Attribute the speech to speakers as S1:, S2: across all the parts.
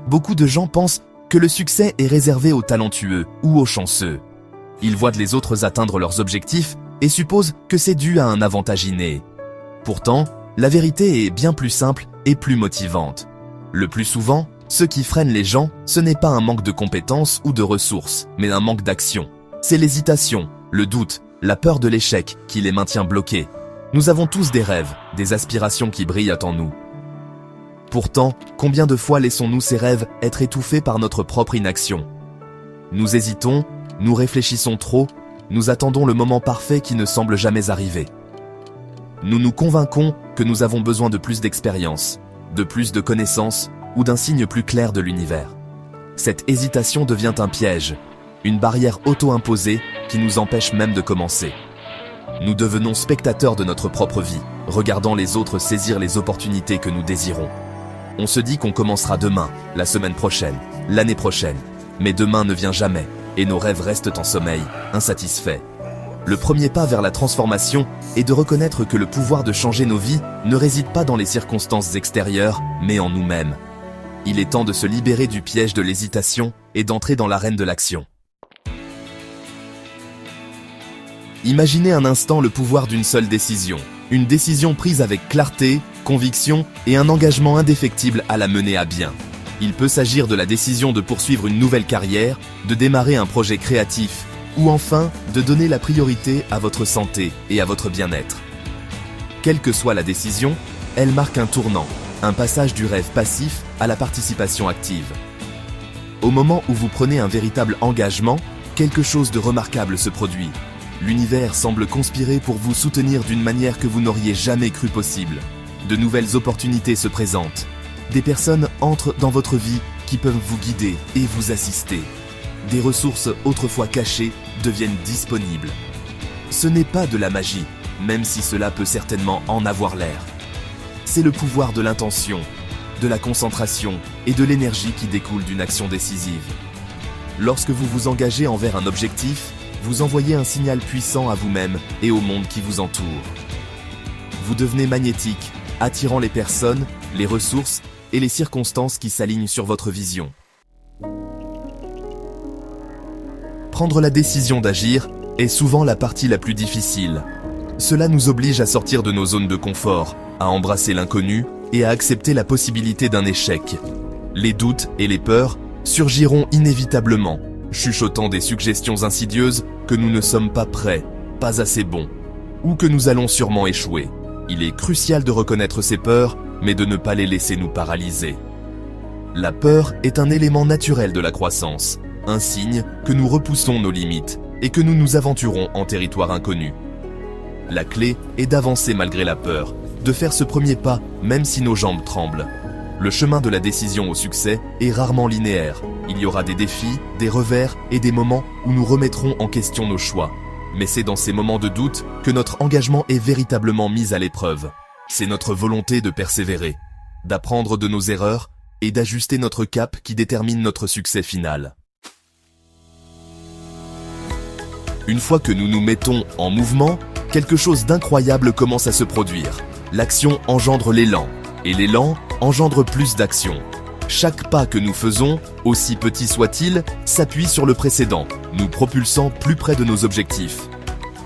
S1: beaucoup de gens pensent que le succès est réservé aux talentueux ou aux chanceux. Ils voient les autres atteindre leurs objectifs et supposent que c'est dû à un avantage inné. Pourtant, la vérité est bien plus simple et plus motivante. Le plus souvent, ce qui freine les gens, ce n'est pas un manque de compétences ou de ressources, mais un manque d'action. C'est l'hésitation, le doute, la peur de l'échec qui les maintient bloqués. Nous avons tous des rêves, des aspirations qui brillent en nous. Pourtant, combien de fois laissons-nous ces rêves être étouffés par notre propre inaction? Nous hésitons, nous réfléchissons trop, nous attendons le moment parfait qui ne semble jamais arriver. Nous nous convainquons que nous avons besoin de plus d'expérience, de plus de connaissances ou d'un signe plus clair de l'univers. Cette hésitation devient un piège, une barrière auto-imposée qui nous empêche même de commencer. Nous devenons spectateurs de notre propre vie, regardant les autres saisir les opportunités que nous désirons. On se dit qu'on commencera demain, la semaine prochaine, l'année prochaine. Mais demain ne vient jamais, et nos rêves restent en sommeil, insatisfaits. Le premier pas vers la transformation est de reconnaître que le pouvoir de changer nos vies ne réside pas dans les circonstances extérieures, mais en nous-mêmes. Il est temps de se libérer du piège de l'hésitation et d'entrer dans l'arène de l'action. Imaginez un instant le pouvoir d'une seule décision. Une décision prise avec clarté, conviction et un engagement indéfectible à la mener à bien. Il peut s'agir de la décision de poursuivre une nouvelle carrière, de démarrer un projet créatif, ou enfin de donner la priorité à votre santé et à votre bien-être. Quelle que soit la décision, elle marque un tournant, un passage du rêve passif à la participation active. Au moment où vous prenez un véritable engagement, quelque chose de remarquable se produit. L'univers semble conspirer pour vous soutenir d'une manière que vous n'auriez jamais cru possible. De nouvelles opportunités se présentent. Des personnes entrent dans votre vie qui peuvent vous guider et vous assister. Des ressources autrefois cachées deviennent disponibles. Ce n'est pas de la magie, même si cela peut certainement en avoir l'air. C'est le pouvoir de l'intention, de la concentration et de l'énergie qui découle d'une action décisive. Lorsque vous vous engagez envers un objectif, vous envoyez un signal puissant à vous-même et au monde qui vous entoure. Vous devenez magnétique, attirant les personnes, les ressources et les circonstances qui s'alignent sur votre vision. Prendre la décision d'agir est souvent la partie la plus difficile. Cela nous oblige à sortir de nos zones de confort, à embrasser l'inconnu et à accepter la possibilité d'un échec. Les doutes et les peurs surgiront inévitablement, chuchotant des suggestions insidieuses que nous ne sommes pas prêts, pas assez bons, ou que nous allons sûrement échouer. Il est crucial de reconnaître ces peurs, mais de ne pas les laisser nous paralyser. La peur est un élément naturel de la croissance, un signe que nous repoussons nos limites et que nous nous aventurons en territoire inconnu. La clé est d'avancer malgré la peur, de faire ce premier pas même si nos jambes tremblent. Le chemin de la décision au succès est rarement linéaire. Il y aura des défis, des revers et des moments où nous remettrons en question nos choix. Mais c'est dans ces moments de doute que notre engagement est véritablement mis à l'épreuve. C'est notre volonté de persévérer, d'apprendre de nos erreurs et d'ajuster notre cap qui détermine notre succès final. Une fois que nous nous mettons en mouvement, quelque chose d'incroyable commence à se produire. L'action engendre l'élan, et l'élan engendre plus d'action. Chaque pas que nous faisons, aussi petit soit-il, s'appuie sur le précédent, nous propulsant plus près de nos objectifs.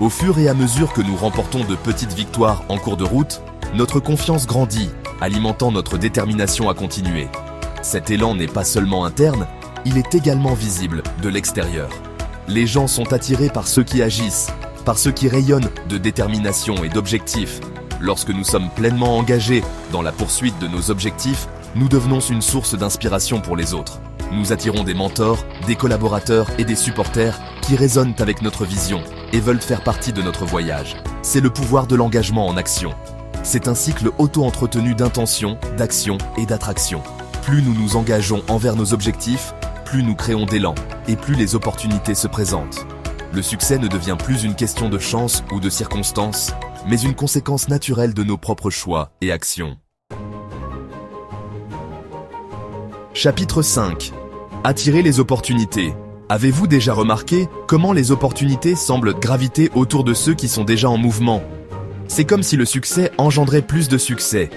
S1: Au fur et à mesure que nous remportons de petites victoires en cours de route, notre confiance grandit, alimentant notre détermination à continuer. Cet élan n'est pas seulement interne, il est également visible de l'extérieur. Les gens sont attirés par ceux qui agissent, par ceux qui rayonnent de détermination et d'objectifs. Lorsque nous sommes pleinement engagés dans la poursuite de nos objectifs, nous devenons une source d'inspiration pour les autres. Nous attirons des mentors, des collaborateurs et des supporters qui résonnent avec notre vision et veulent faire partie de notre voyage. C'est le pouvoir de l'engagement en action. C'est un cycle auto-entretenu d'intention, d'action et d'attraction. Plus nous nous engageons envers nos objectifs, plus nous créons d'élan et plus les opportunités se présentent. Le succès ne devient plus une question de chance ou de circonstances, mais une conséquence naturelle de nos propres choix et actions. Chapitre 5. Attirer les opportunités. Avez-vous déjà remarqué comment les opportunités semblent graviter autour de ceux qui sont déjà en mouvement? C'est comme si le succès engendrait plus de succès.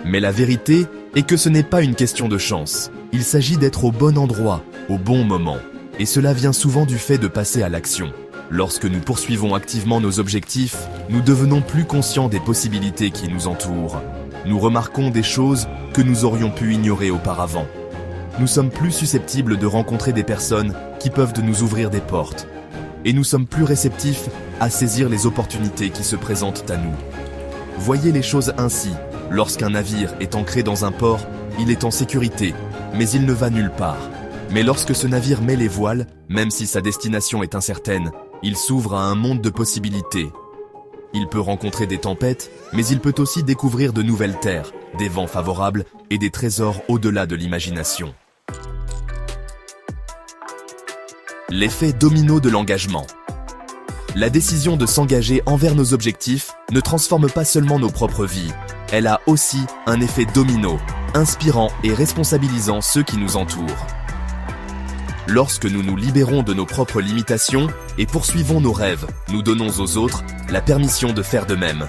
S1: Mais la vérité est que ce n'est pas une question de chance. Il s'agit d'être au bon endroit, au bon moment. Et cela vient souvent du fait de passer à l'action. Lorsque nous poursuivons activement nos objectifs, nous devenons plus conscients des possibilités qui nous entourent. Nous remarquons des choses que nous aurions pu ignorer auparavant. Nous sommes plus susceptibles de rencontrer des personnes qui peuvent nous ouvrir des portes. Et nous sommes plus réceptifs à saisir les opportunités qui se présentent à nous. Voyez les choses ainsi. Lorsqu'un navire est ancré dans un port, il est en sécurité, mais il ne va nulle part. Mais lorsque ce navire met les voiles, même si sa destination est incertaine, il s'ouvre à un monde de possibilités. Il peut rencontrer des tempêtes, mais il peut aussi découvrir de nouvelles terres, des vents favorables et des trésors au-delà de l'imagination. L'effet domino de l'engagement. La décision de s'engager envers nos objectifs ne transforme pas seulement nos propres vies, elle a aussi un effet domino, inspirant et responsabilisant ceux qui nous entourent. Lorsque nous nous libérons de nos propres limitations et poursuivons nos rêves, nous donnons aux autres la permission de faire de même.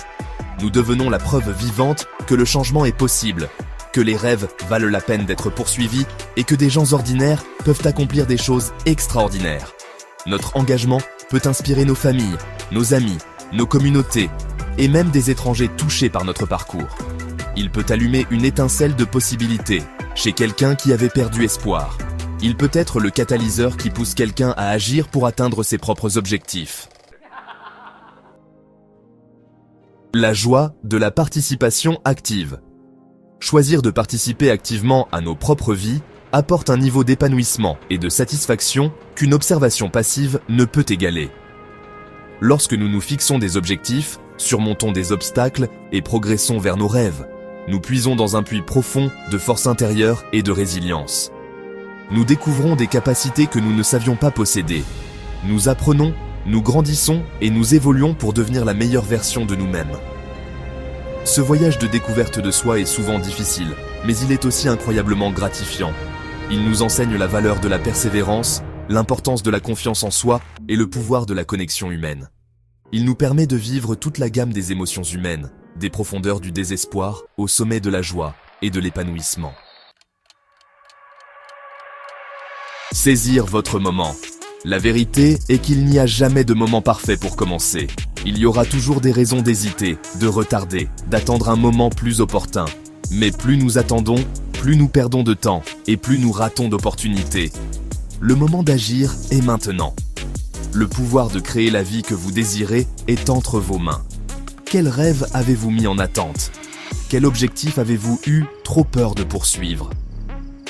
S1: Nous devenons la preuve vivante que le changement est possible, que les rêves valent la peine d'être poursuivis et que des gens ordinaires peuvent accomplir des choses extraordinaires. Notre engagement peut inspirer nos familles, nos amis, nos communautés et même des étrangers touchés par notre parcours. Il peut allumer une étincelle de possibilités chez quelqu'un qui avait perdu espoir. Il peut être le catalyseur qui pousse quelqu'un à agir pour atteindre ses propres objectifs. La joie de la participation active. Choisir de participer activement à nos propres vies apporte un niveau d'épanouissement et de satisfaction qu'une observation passive ne peut égaler. Lorsque nous nous fixons des objectifs, surmontons des obstacles et progressons vers nos rêves, nous puisons dans un puits profond de force intérieure et de résilience. Nous découvrons des capacités que nous ne savions pas posséder. Nous apprenons, nous grandissons et nous évoluons pour devenir la meilleure version de nous-mêmes. Ce voyage de découverte de soi est souvent difficile, mais il est aussi incroyablement gratifiant. Il nous enseigne la valeur de la persévérance, l'importance de la confiance en soi et le pouvoir de la connexion humaine. Il nous permet de vivre toute la gamme des émotions humaines, des profondeurs du désespoir au sommet de la joie et de l'épanouissement. Saisir votre moment. La vérité est qu'il n'y a jamais de moment parfait pour commencer. Il y aura toujours des raisons d'hésiter, de retarder, d'attendre un moment plus opportun. Mais plus nous attendons, plus nous perdons de temps et plus nous ratons d'opportunités. Le moment d'agir est maintenant. Le pouvoir de créer la vie que vous désirez est entre vos mains. Quel rêve avez-vous mis en attente? Quel objectif avez-vous eu trop peur de poursuivre?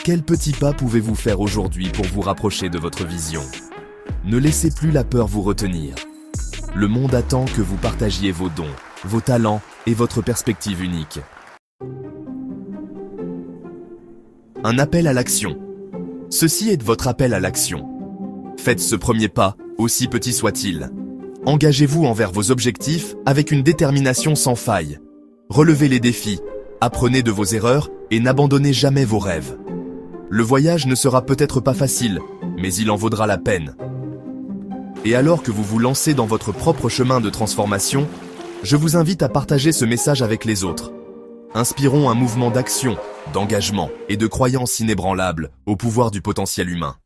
S1: Quel petit pas pouvez-vous faire aujourd'hui pour vous rapprocher de votre vision? Ne laissez plus la peur vous retenir. Le monde attend que vous partagiez vos dons, vos talents et votre perspective unique. Un appel à l'action. Ceci est votre appel à l'action. Faites ce premier pas, aussi petit soit-il. Engagez-vous envers vos objectifs avec une détermination sans faille. Relevez les défis, apprenez de vos erreurs et n'abandonnez jamais vos rêves. Le voyage ne sera peut-être pas facile, mais il en vaudra la peine. Et alors que vous vous lancez dans votre propre chemin de transformation, je vous invite à partager ce message avec les autres. Inspirons un mouvement d'action, d'engagement et de croyance inébranlable au pouvoir du potentiel humain.